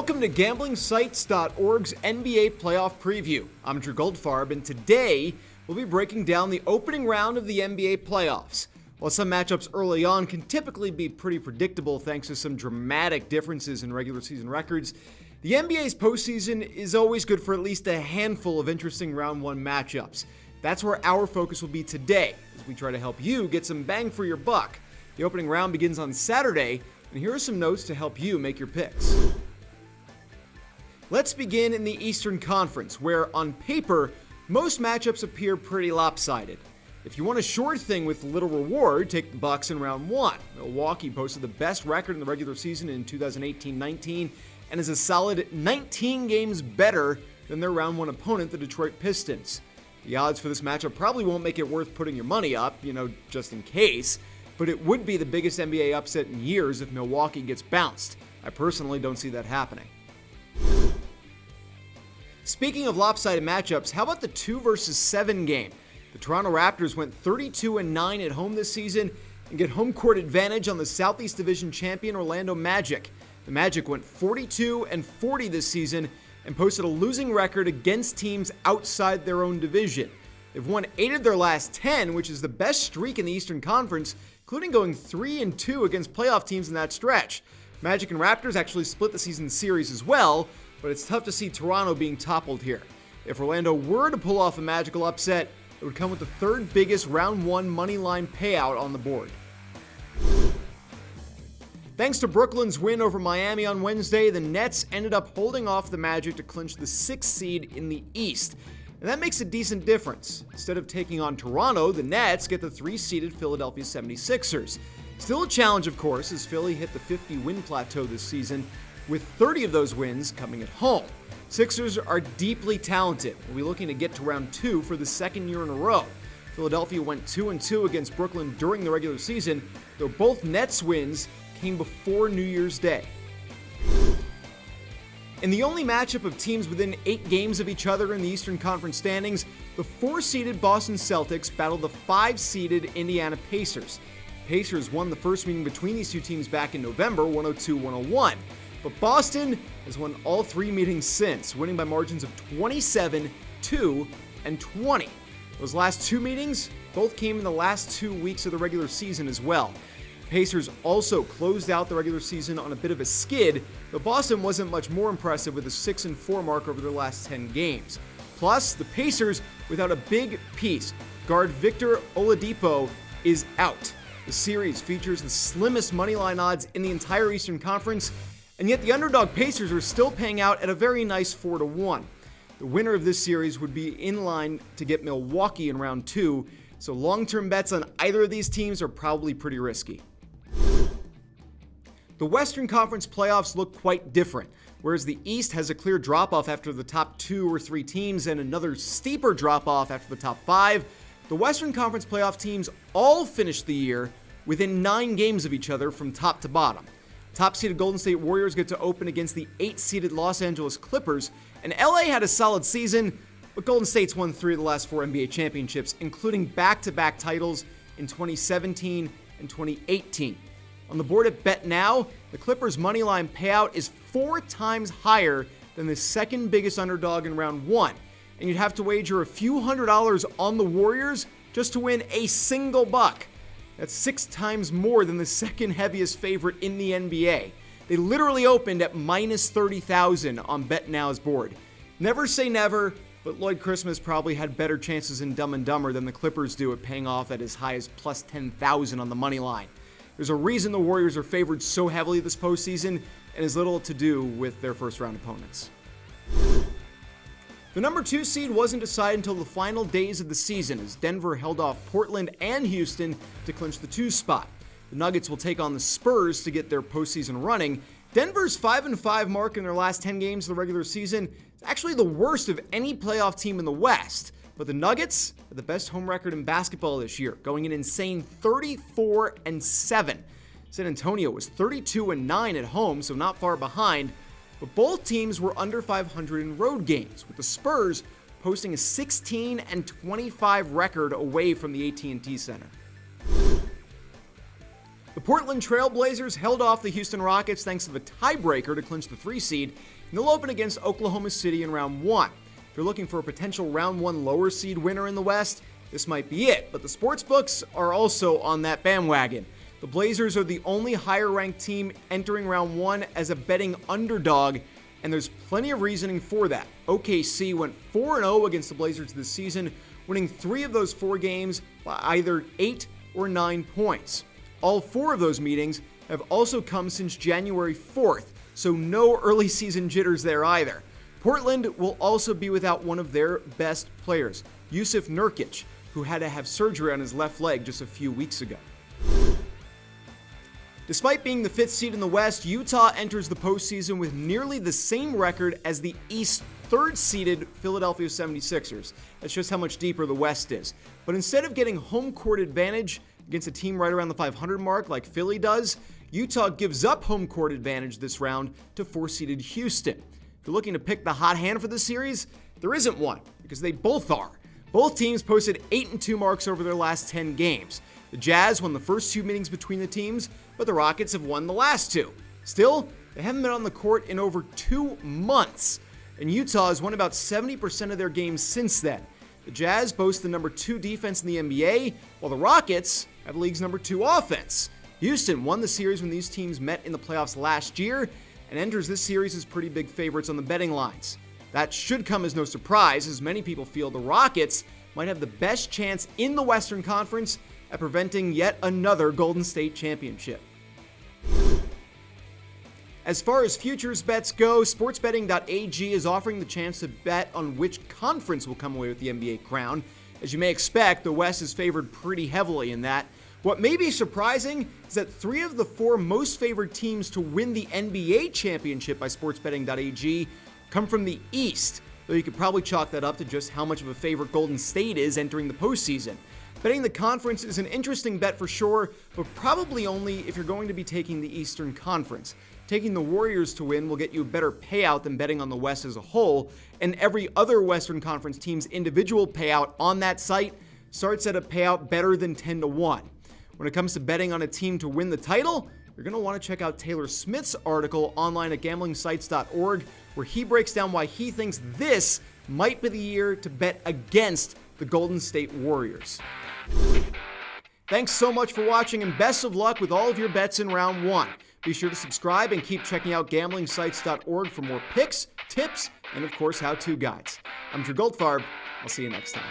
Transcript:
Welcome to GamblingSites.org's NBA Playoff Preview. I'm Drew Goldfarb, and today we'll be breaking down the opening round of the NBA playoffs. While some matchups early on can typically be pretty predictable thanks to some dramatic differences in regular season records, the NBA's postseason is always good for at least a handful of interesting round one matchups. That's where our focus will be today, as we try to help you get some bang for your buck. The opening round begins on Saturday, and here are some notes to help you make your picks. Let's begin in the Eastern Conference, where on paper, most matchups appear pretty lopsided. If you want a sure thing with little reward, take the Bucks in round one. Milwaukee posted the best record in the regular season in 2018-19 and is a solid 19 games better than their round one opponent, the Detroit Pistons. The odds for this matchup probably won't make it worth putting your money up, just in case, but it would be the biggest NBA upset in years if Milwaukee gets bounced. I personally don't see that happening. Speaking of lopsided matchups, how about the 2 versus 7 game? The Toronto Raptors went 32-9 at home this season and get home court advantage on the Southeast Division champion Orlando Magic. The Magic went 42-40 this season and posted a losing record against teams outside their own division. They've won 8 of their last 10, which is the best streak in the Eastern Conference, including going 3-2 against playoff teams in that stretch. Magic and Raptors actually split the season series as well, but it's tough to see Toronto being toppled here. If Orlando were to pull off a magical upset, it would come with the third biggest round one money line payout on the board. Thanks to Brooklyn's win over Miami on Wednesday, the Nets ended up holding off the Magic to clinch the 6th seed in the East. And that makes a decent difference. Instead of taking on Toronto, the Nets get the 3-seeded Philadelphia 76ers. Still a challenge, of course, as Philly hit the 50-win plateau this season, with 30 of those wins coming at home. Sixers are deeply talented. We'll be looking to get to round 2 for the second year in a row. Philadelphia went 2-2 against Brooklyn during the regular season, though both Nets wins came before New Year's Day. In the only matchup of teams within 8 games of each other in the Eastern Conference standings, the 4-seeded Boston Celtics battled the 5-seeded Indiana Pacers. Pacers won the first meeting between these two teams back in November, 102-101. But Boston has won all 3 meetings since, winning by margins of 27, 2, and 20. Those last 2 meetings both came in the last 2 weeks of the regular season as well. Pacers also closed out the regular season on a bit of a skid, but Boston wasn't much more impressive with a 6-4 mark over their last 10 games. Plus, the Pacers, without a big piece, guard Victor Oladipo is out. The series features the slimmest moneyline odds in the entire Eastern Conference, and yet the underdog Pacers are still paying out at a very nice 4-1. The winner of this series would be in line to get Milwaukee in round 2, so long-term bets on either of these teams are probably pretty risky. The Western Conference playoffs look quite different. Whereas the East has a clear drop-off after the top 2 or 3 teams and another steeper drop-off after the top 5, the Western Conference playoff teams all finished the year within 9 games of each other from top to bottom. Top-seeded Golden State Warriors get to open against the 8-seeded Los Angeles Clippers, and LA had a solid season, but Golden State's won 3 of the last 4 NBA championships, including back-to-back titles in 2017 and 2018. On the board at BetNow, the Clippers' moneyline payout is 4 times higher than the second biggest underdog in round 1, and you'd have to wager a few $100s on the Warriors just to win a single buck. That's 6 times more than the second heaviest favorite in the NBA. They literally opened at minus 30,000 on BetNow's board. Never say never, but Lloyd Christmas probably had better chances in Dumb and Dumber than the Clippers do at paying off at as high as plus 10,000 on the money line. There's a reason the Warriors are favored so heavily this postseason, and has little to do with their first-round opponents. The number 2 seed wasn't decided until the final days of the season, as Denver held off Portland and Houston to clinch the 2 spot. The Nuggets will take on the Spurs to get their postseason running. Denver's 5-5 mark in their last 10 games of the regular season is actually the worst of any playoff team in the West. But the Nuggets are the best home record in basketball this year, going an insane 34-7. San Antonio was 32-9 at home, so not far behind. But both teams were under 500 in road games, with the Spurs posting a 16-25 record away from the AT&T Center. The Portland Trail Blazers held off the Houston Rockets thanks to the tiebreaker to clinch the 3 seed, and they'll open against Oklahoma City in round 1. If you're looking for a potential round 1 lower seed winner in the West, this might be it, but the sportsbooks are also on that bandwagon. The Blazers are the only higher-ranked team entering round 1 as a betting underdog, and there's plenty of reasoning for that. OKC went 4-0 against the Blazers this season, winning 3 of those 4 games by either 8 or 9 points. All 4 of those meetings have also come since January 4th, so no early season jitters there either. Portland will also be without one of their best players, Jusuf Nurkic, who had to have surgery on his left leg just a few weeks ago. Despite being the 5th seed in the West, Utah enters the postseason with nearly the same record as the East 3rd-seeded Philadelphia 76ers. That's just how much deeper the West is. But instead of getting home court advantage against a team right around the 500 mark like Philly does, Utah gives up home court advantage this round to 4th-seeded Houston. If you're looking to pick the hot hand for the series, there isn't one, because they both are. Both teams posted 8-2 marks over their last 10 games. The Jazz won the first 2 meetings between the teams, but the Rockets have won the last 2. Still, they haven't been on the court in over 2 months, and Utah has won about 70% of their games since then. The Jazz boast the number 2 defense in the NBA, while the Rockets have the league's number 2 offense. Houston won the series when these teams met in the playoffs last year, and enters this series as pretty big favorites on the betting lines. That should come as no surprise, as many people feel the Rockets might have the best chance in the Western Conference at preventing yet another Golden State championship. As far as futures bets go, sportsbetting.ag is offering the chance to bet on which conference will come away with the NBA crown. As you may expect, the West is favored pretty heavily in that. What may be surprising is that 3 of the 4 most favored teams to win the NBA championship by sportsbetting.ag come from the East, though you could probably chalk that up to just how much of a favorite Golden State is entering the postseason. Betting the conference is an interesting bet for sure, but probably only if you're going to be taking the Eastern Conference. Taking the Warriors to win will get you a better payout than betting on the West as a whole, and every other Western Conference team's individual payout on that site starts at a payout better than 10-1. When it comes to betting on a team to win the title, you're going to want to check out Taylor Smith's article online at gamblingsites.org, where he breaks down why he thinks this might be the year to bet against the Golden State Warriors. Thanks so much for watching, and best of luck with all of your bets in round 1. Be sure to subscribe and keep checking out gamblingsites.org for more picks, tips, and of course how-to guides. I'm Drew Goldfarb. I'll see you next time.